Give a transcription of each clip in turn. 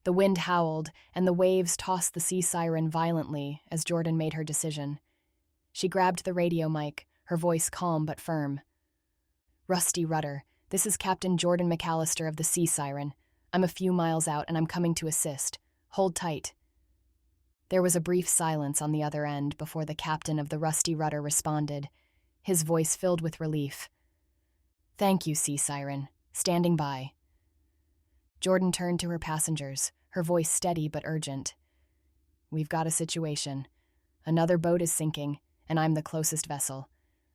The wind howled, and the waves tossed the sea siren violently as Jordan made her decision. She grabbed the radio mic, her voice calm but firm. "Rusty Rudder, this is Captain Jordan McAllister of the Sea Siren. I'm a few miles out and I'm coming to assist. Hold tight." There was a brief silence on the other end before the captain of the Rusty Rudder responded, his voice filled with relief. "Thank you, Sea Siren. Standing by." Jordan turned to her passengers, her voice steady but urgent. "We've got a situation. Another boat is sinking, and I'm the closest vessel.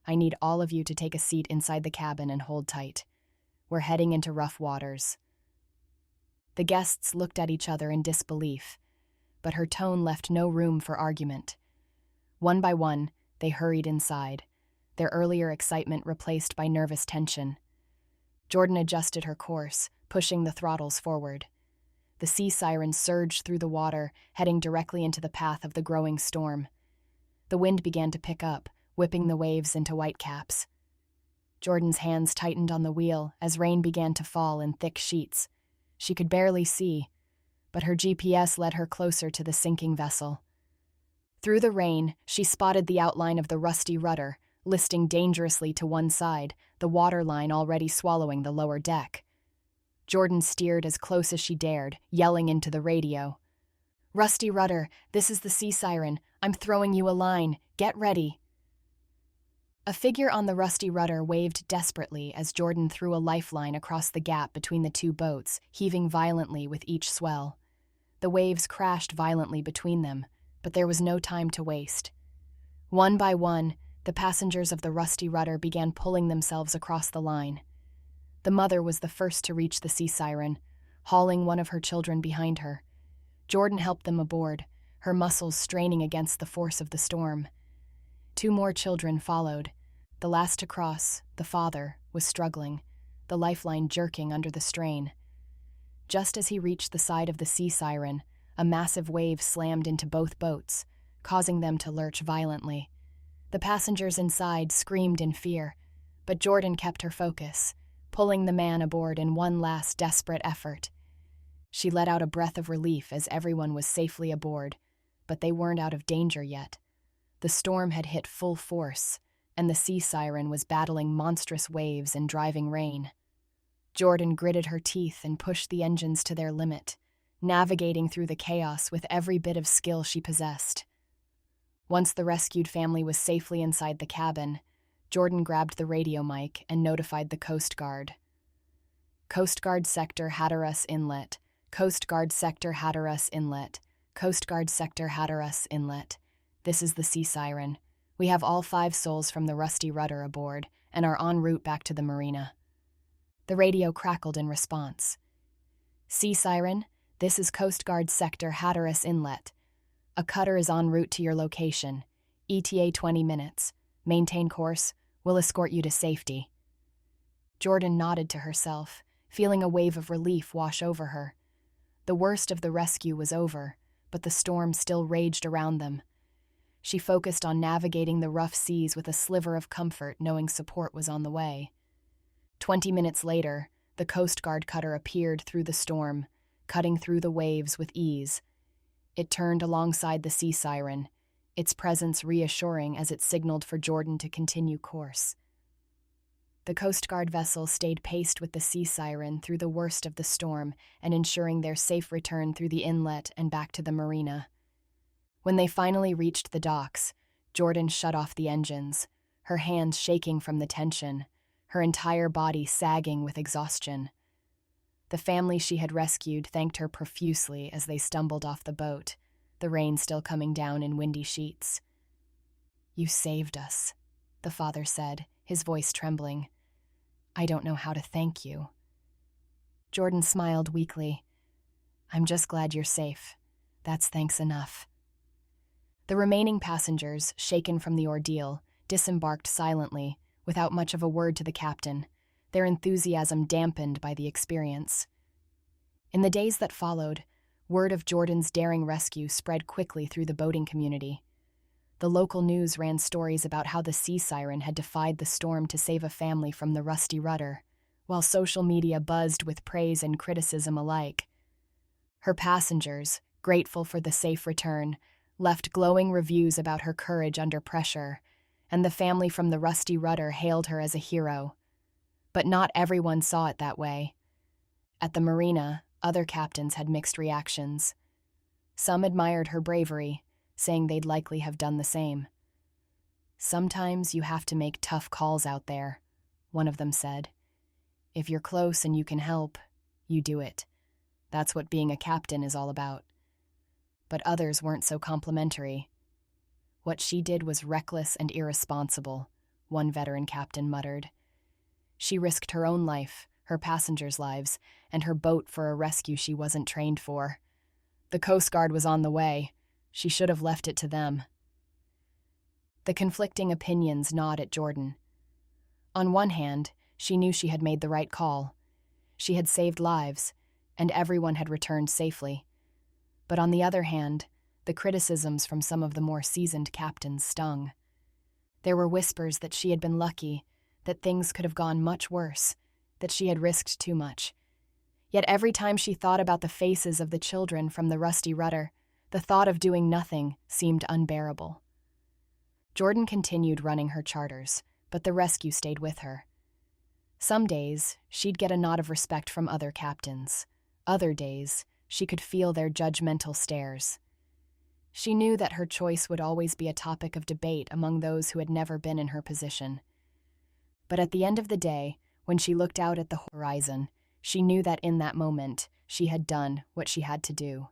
I need all of you to take a seat inside the cabin and hold tight. We're heading into rough waters." The guests looked at each other in disbelief, but her tone left no room for argument. One by one, they hurried inside, their earlier excitement replaced by nervous tension. Jordan adjusted her course, pushing the throttles forward. The sea siren surged through the water, heading directly into the path of the growing storm. The wind began to pick up, whipping the waves into whitecaps. Jordan's hands tightened on the wheel as rain began to fall in thick sheets. She could barely see, but her GPS led her closer to the sinking vessel. Through the rain, she spotted the outline of the Rusty Rudder, listing dangerously to one side, the waterline already swallowing the lower deck. Jordan steered as close as she dared, yelling into the radio. "Rusty Rudder, this is the Sea Siren. I'm throwing you a line. Get ready." A figure on the Rusty Rudder waved desperately as Jordan threw a lifeline across the gap between the two boats, heaving violently with each swell. The waves crashed violently between them, but there was no time to waste. One by one, the passengers of the Rusty Rudder began pulling themselves across the line. The mother was the first to reach the Sea Siren, hauling one of her children behind her. Jordan helped them aboard, her muscles straining against the force of the storm. Two more children followed. The last to cross, the father, was struggling, the lifeline jerking under the strain. Just as he reached the side of the Sea Siren, a massive wave slammed into both boats, causing them to lurch violently. The passengers inside screamed in fear, but Jordan kept her focus, pulling the man aboard in one last desperate effort. She let out a breath of relief as everyone was safely aboard, but they weren't out of danger yet. The storm had hit full force, and the Sea Siren was battling monstrous waves and driving rain. Jordan gritted her teeth and pushed the engines to their limit, navigating through the chaos with every bit of skill she possessed. Once the rescued family was safely inside the cabin, Jordan grabbed the radio mic and notified the Coast Guard. "Coast Guard Sector Hatteras Inlet. Coast Guard Sector Hatteras Inlet. Coast Guard Sector Hatteras Inlet. This is the Sea Siren. We have all 5 souls from the Rusty Rudder aboard and are en route back to the marina." The radio crackled in response. "Sea Siren, this is Coast Guard Sector Hatteras Inlet. A cutter is en route to your location. ETA 20 minutes. Maintain course. We'll escort you to safety." Jordan nodded to herself, feeling a wave of relief wash over her. The worst of the rescue was over, but the storm still raged around them. She focused on navigating the rough seas with a sliver of comfort, knowing support was on the way. 20 minutes later, the Coast Guard cutter appeared through the storm, cutting through the waves with ease. It turned alongside the Sea Siren, its presence reassuring as it signaled for Jordan to continue course. The Coast Guard vessel stayed paced with the Sea Siren through the worst of the storm and ensuring their safe return through the inlet and back to the marina. When they finally reached the docks, Jordan shut off the engines, her hands shaking from the tension, her entire body sagging with exhaustion. The family she had rescued thanked her profusely as they stumbled off the boat, the rain still coming down in windy sheets. "You saved us," the father said, his voice trembling. "I don't know how to thank you." Jordan smiled weakly. "I'm just glad you're safe. That's thanks enough." The remaining passengers, shaken from the ordeal, disembarked silently, without much of a word to the captain, their enthusiasm dampened by the experience. In the days that followed, word of Jordan's daring rescue spread quickly through the boating community. The local news ran stories about how the Sea Siren had defied the storm to save a family from the Rusty Rudder, while social media buzzed with praise and criticism alike. Her passengers, grateful for the safe return, left glowing reviews about her courage under pressure, and the family from the Rusty Rudder hailed her as a hero. But not everyone saw it that way. At the marina, other captains had mixed reactions. Some admired her bravery, saying they'd likely have done the same. "Sometimes you have to make tough calls out there," one of them said. "If you're close and you can help, you do it. That's what being a captain is all about." But others weren't so complimentary. "What she did was reckless and irresponsible," one veteran captain muttered. "She risked her own life, her passengers' lives, and her boat for a rescue she wasn't trained for. The Coast Guard was on the way. She should have left it to them." The conflicting opinions gnawed at Jordan. On one hand, she knew she had made the right call. She had saved lives, and everyone had returned safely. But on the other hand, the criticisms from some of the more seasoned captains stung. There were whispers that she had been lucky, that things could have gone much worse, that she had risked too much. Yet every time she thought about the faces of the children from the Rusty Rudder, the thought of doing nothing seemed unbearable. Jordan continued running her charters, but the rescue stayed with her. Some days, she'd get a nod of respect from other captains. Other days, she could feel their judgmental stares. She knew that her choice would always be a topic of debate among those who had never been in her position. But at the end of the day, when she looked out at the horizon, she knew that in that moment, she had done what she had to do.